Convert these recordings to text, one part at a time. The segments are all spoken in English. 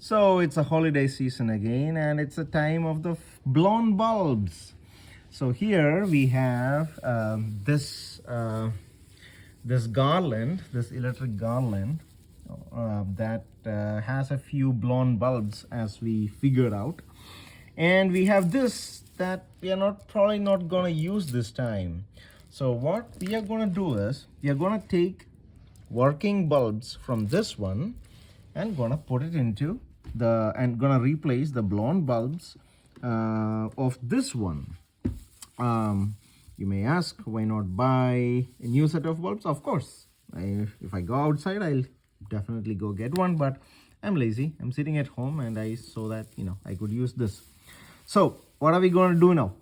So it's a holiday season again, and it's a time of the blown bulbs. So here we have this garland, this electric garland that has a few blown bulbs, as we figured out, and we have this that we are probably not gonna use this time. So what we are gonna do is we are gonna take working bulbs from this one and gonna put it into gonna replace the blown bulbs of this one. You may ask, why not buy a new set of bulbs? Of course, if I go outside, I'll definitely go get one, but I'm lazy. I'm sitting at home and I saw that I could use this. So what are we going to do now?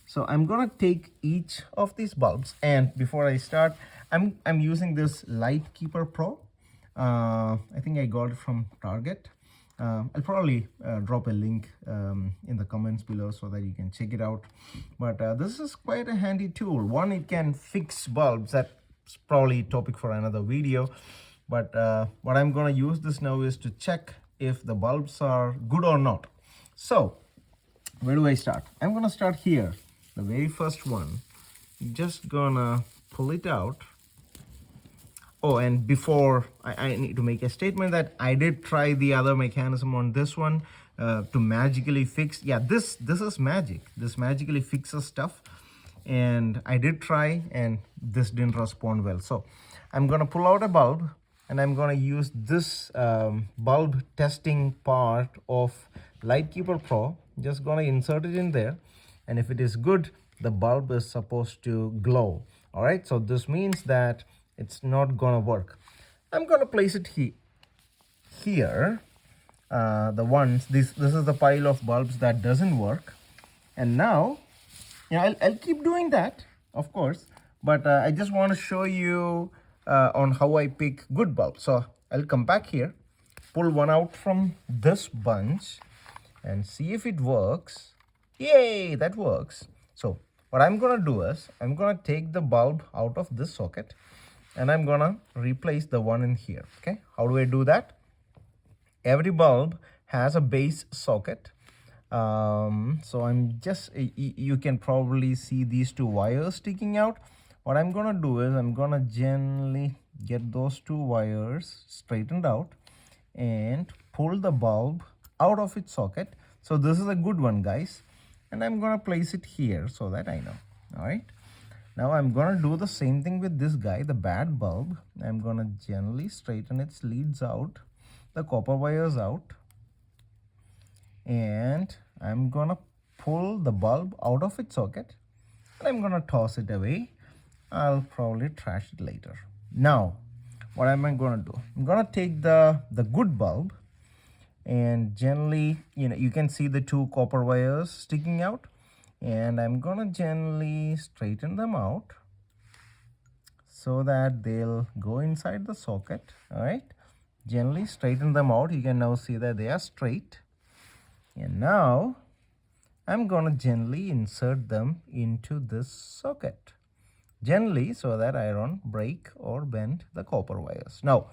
So I'm gonna take each of these bulbs, and before I start, I'm using this LightKeeper Pro. I think I got it from Target. I'll probably drop a link in the comments below so that you can check it out. But this is quite a handy tool. One, it can fix bulbs. That's probably a topic for another video. But what I'm gonna use this now is to check if the bulbs are good or not. So where do I start? I'm gonna start here, the very first one. I'm just gonna pull it out. Oh, and before I need to make a statement that I did try the other mechanism on this one to magically fix. Yeah, this is magic. This magically fixes stuff, and I did try, and this didn't respond well. So I'm gonna pull out a bulb, and I'm gonna use this bulb testing part of LightKeeper Pro. Just gonna insert it in there, and if it is good, the bulb is supposed to glow. All right, so this means that it's not gonna work. I'm gonna place it here. This is the pile of bulbs that doesn't work, and now I'll keep doing that, of course, but I just want to show you on how I pick good bulbs. So I'll come back here, pull one out from this bunch, and see if it works. Yay, that works. So what I'm gonna do is I'm gonna take the bulb out of this socket, and I'm gonna replace the one in here. Okay, how do I do that? Every bulb has a base socket. So I'm just, you can probably see these two wires sticking out. What I'm gonna do is I'm gonna gently get those two wires straightened out and pull the bulb out of its socket. So this is a good one, guys, and I'm gonna place it here so that I know. All right, now I'm gonna do the same thing with this guy, the bad bulb. I'm gonna gently straighten its leads out, the copper wires out, and I'm gonna pull the bulb out of its socket, and I'm gonna toss it away. I'll probably trash it later. Now what am I gonna do? I'm gonna take the good bulb and gently, you can see the two copper wires sticking out, and I'm gonna gently straighten them out so that they'll go inside the socket. All right, gently straighten them out. You can now see that they are straight, and now I'm gonna gently insert them into this socket, gently, so that I don't break or bend the copper wires. Now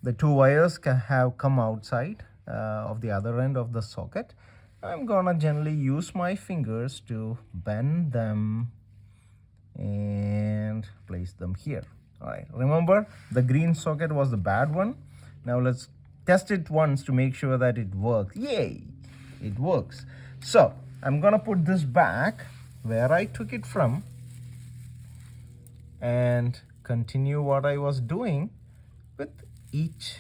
the two wires have come outside of the other end of the socket. I'm gonna gently use my fingers to bend them and place them here. All right, remember the green socket was the bad one. Now let's test it once to make sure that it works. Yay, it works. So I'm gonna put this back where I took it from and continue what I was doing with each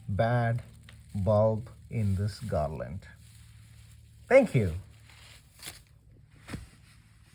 bad bulb in this garland. Thank you.